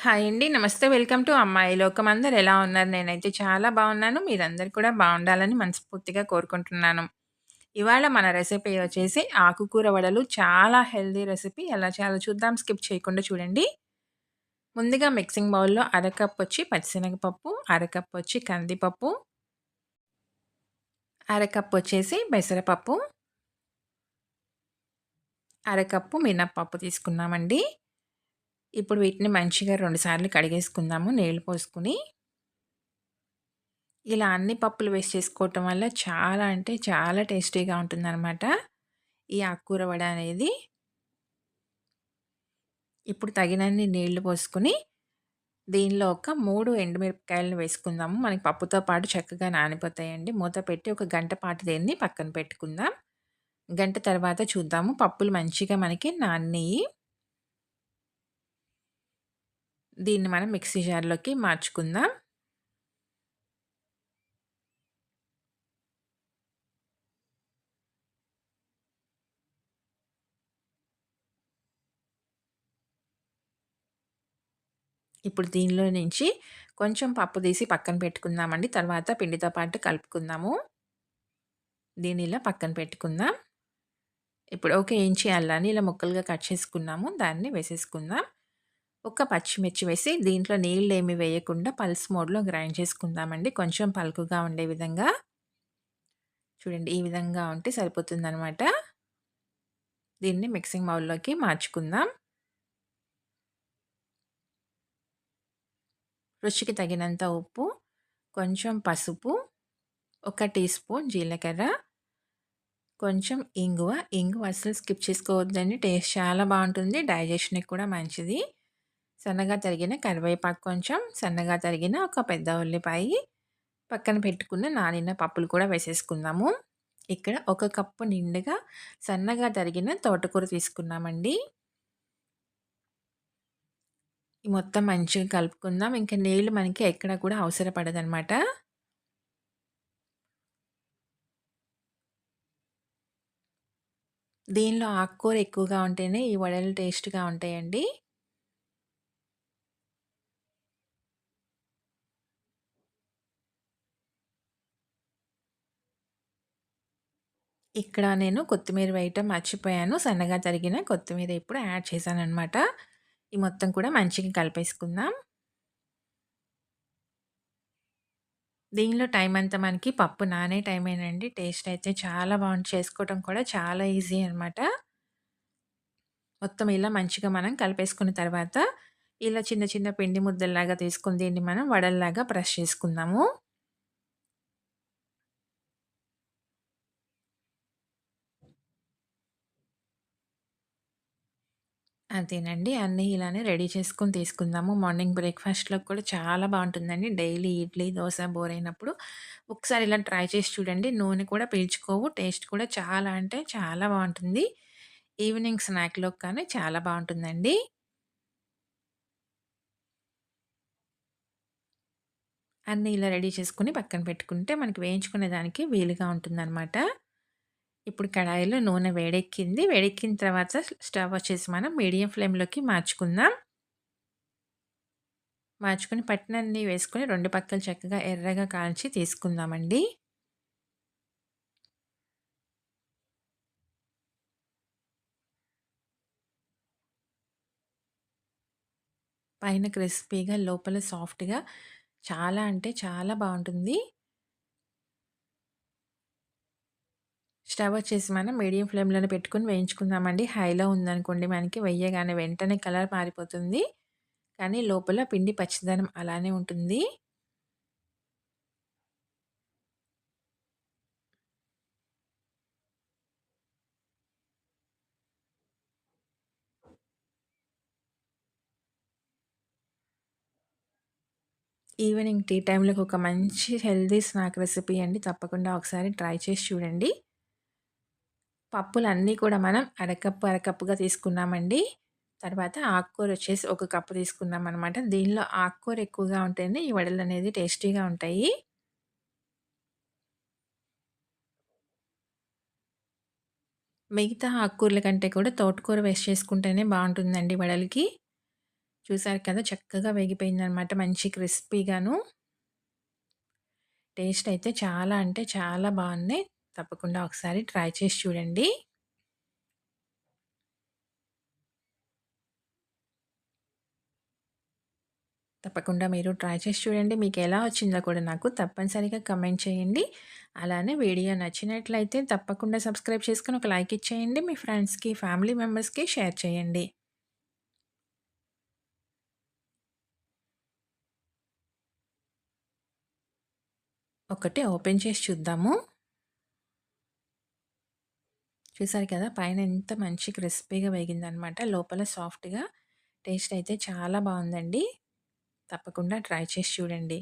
Hi అండి. నమస్తే. Welcome to అమ్మాయి లోకం. అందరూ ఎలా ఉన్నారు? నేనైతే చాలా బాగున్నాను. మీరందరూ కూడా బాగుండాలని మనస్ఫూర్తిగా కోరుకుంటున్నాను. ఇవాళ మన రెసిపీ వచ్చేసి ఆకుకూర వడలు. చాలా హెల్తీ రెసిపీ. ఎలా చేయాలో చూద్దాం. స్కిప్ చేయకుండా చూడండి. ముందుగా మిక్సింగ్ బౌల్‌లో అరకప్ వచ్చి పచ్చిశనగపప్పు, అరకప్ వచ్చి కందిపప్పు, అరకప్ వచ్చేసి పెసరపప్పు, అరకప్పు మినపప్పు తీసుకున్నామండి. ఇప్పుడు వీటిని మంచిగా 2 సార్లు కడిగేసుకుందాము నీళ్లు పోసుకొని. ఇలా అన్ని పప్పులు వేసి చేసుకోవటం వల్ల చాలా అంటే చాలా టేస్టీగా ఉంటుందనమాట. ఈ ఆకుకూర వడ అనేది. ఇప్పుడు తగినన్ని నీళ్లు పోసుకొని, దీనిలో ఒక 3 ఎండుమిరపకాయలను వేసుకుందాము. మనకి పప్పుతో పాటు చక్కగా నానిపోతాయండి. మూత పెట్టి ఒక గంట పాటు దీన్ని పక్కన పెట్టుకుందాం. గంట తర్వాత చూద్దాము. పప్పులు మంచిగా మనకి నానినియి. దీన్ని మనం మిక్సీ జార్‌లోకి మార్చుకుందాం. ఇప్పుడు దీనిలో నుంచి కొంచెం పప్పు తీసి పక్కన పెట్టుకుందామండి. తర్వాత పిండితో పాటు కలుపుకుందాము. దీన్ని ఇలా పక్కన పెట్టుకుందాం. ఇప్పుడు ఒక ఇంచి అల్లాన్ని ఇలా ముక్కలుగా కట్ చేసుకున్నాము. దాన్ని వేసేసుకుందాం. ఒక పచ్చిమిర్చి వేసి దీంట్లో నీళ్ళేమి వేయకుండా పల్స్ మోడ్‌లో గ్రైండ్ చేసుకుందామండి. కొంచెం పలుకుగా ఉండే విధంగా. చూడండి ఈ విధంగా ఉంటే సరిపోతుందనమాట. దీన్ని మిక్సింగ్ బౌల్‌లోకి మార్చుకుందాం. రుచికి తగినంత ఉప్పు, కొంచెం పసుపు, ఒక టీ స్పూన్ జీలకర్ర, కొంచెం ఇంగువ. ఇంగువ అస్సలు స్కిప్ చేసుకోవద్దండి. టేస్ట్ చాలా బావుంటుంది. డైజెషన్‌కి కూడా మంచిది. సన్నగా తరిగిన కరివేపాకు కొంచెం, సన్నగా తరిగిన ఒక పెద్ద ఉల్లిపాయి, పక్కన పెట్టుకున్న నానిన పప్పులు కూడా వేసేసుకుందాము. ఇక్కడ ఒక కప్పు నిండుగా సన్నగా తరిగిన తోటకూర తీసుకున్నామండి. ఈ మొత్తం మంచిగా కలుపుకుందాం. ఇంక నీళ్లు మనకి ఎక్కడ కూడా అవసరపడదనమాట. దీనిలో ఆకుకూర ఎక్కువగా ఉంటేనే ఈ వడలు టేస్ట్‌గా ఉంటాయండి. ఇక్కడ నేను కొత్తిమీర వేయటం మర్చిపోయాను. సన్నగా తరిగిన కొత్తిమీర ఇప్పుడు యాడ్ చేశాననమాట. ఈ మొత్తం కూడా మంచిగా కలిపేసుకుందాం. దీనిలో టైం అంతా మనకి పప్పు నానే టైమేనండి. టేస్ట్ అయితే చాలా బావుంది. చేసుకోవటం కూడా చాలా ఈజీ అనమాట. మొత్తం ఇలా మంచిగా మనం కలిపేసుకున్న తర్వాత, ఇలా చిన్న చిన్న పిండి ముద్దల్లాగా తీసుకొని దీన్ని మనం వడల్లాగా ప్రెస్ చేసుకుందాము. అంతేనండి. అన్నీ ఇలానే రెడీ చేసుకొని తీసుకుందాము. మార్నింగ్ బ్రేక్‌ఫాస్ట్‌లోకి కూడా చాలా బావుంటుందండి. డైలీ ఇడ్లీ, దోస బోరయినప్పుడు ఒకసారి ఇలా ట్రై చేసి చూడండి. నూనె కూడా పీల్చుకోవు. టేస్ట్ కూడా చాలా అంటే చాలా బావుంటుంది. ఈవినింగ్ స్నాక్‌లోకి కానీ చాలా బావుంటుందండి. అన్నీ ఇలా రెడీ చేసుకొని పక్కన పెట్టుకుంటే మనకి వేయించుకునే దానికి వీలుగా ఉంటుందనమాట. ఇప్పుడు కడాయిలో నూనె వేడెక్కింది. వేడెక్కిన తర్వాత స్టవ్ వచ్చేసి మనం మీడియం ఫ్లేమ్‌లోకి మార్చుకుందాం. మార్చుకొని పట్టినన్ని వేసుకొని 2 పక్కలు చక్కగా ఎర్రగా కాల్చి తీసుకుందామండి. పైన క్రిస్పీగా లోపల సాఫ్ట్‌గా చాలా అంటే చాలా బావుంటుంది. స్టవ్ వచ్చేసి మనం మీడియం ఫ్లేమ్‌లోనే పెట్టుకొని వేయించుకుందామండి. హైలో ఉందనుకోండి మనకి వెయ్యగానే వెంటనే కలర్ మారిపోతుంది. కానీ లోపల పిండి పచ్చిదనం అలానే ఉంటుంది. ఈవినింగ్ టీ టైమ్‌లోకి ఒక మంచి హెల్తీ స్నాక్ రెసిపీ అండి. తప్పకుండా ఒకసారి ట్రై చేసి చూడండి. పప్పులన్నీ కూడా మనం అరకప్పు, అరకప్పుగా తీసుకున్నామండి. తర్వాత ఆకుకూర వచ్చేసి ఒక కప్పు తీసుకున్నామనమాట. దీనిలో ఆకుకూర ఎక్కువగా ఉంటేనే ఈ వడలనేది టేస్టీగా ఉంటాయి. మిగతా ఆకుకూరల కంటే కూడా తోటకూర వేసి చేసుకుంటేనే బావుంటుందండి వడలకి. చూసారు కదా! చక్కగా వేగిపోయిందనమాట. మంచి క్రిస్పీగాను. టేస్ట్ అయితే చాలా అంటే చాలా బావున్నాయి. తప్పకుండా ఒకసారి ట్రై చేసి చూడండి. తప్పకుండా మీరు ట్రై చేసి చూడండి. మీకెలా వచ్చిందో కూడా నాకు తప్పనిసరిగా కమెంట్ చేయండి. అలానే వీడియో నచ్చినట్లయితే తప్పకుండా సబ్స్క్రైబ్ చేసుకొని ఒక లైక్ ఇచ్చేయండి. మీ ఫ్రెండ్స్‌కి, ఫ్యామిలీ మెంబర్స్‌కి షేర్ చేయండి. ఒకటి ఓపెన్ చేసి చూద్దాము. చూసారు కదా! పైన ఎంత మంచి క్రిస్పీగా వేగిందనమాట. లోపల సాఫ్ట్‌గా టేస్ట్ అయితే చాలా బావుందండి. తప్పకుండా ట్రై చేసి చూడండి.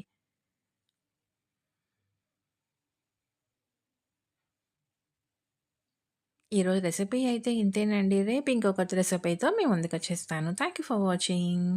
ఈరోజు రెసిపీ అయితే ఇంతేనండి. రేపు ఇంకో కొత్త రెసిపీతో మీ ముందుకొచ్చేస్తాను. Thank you for watching.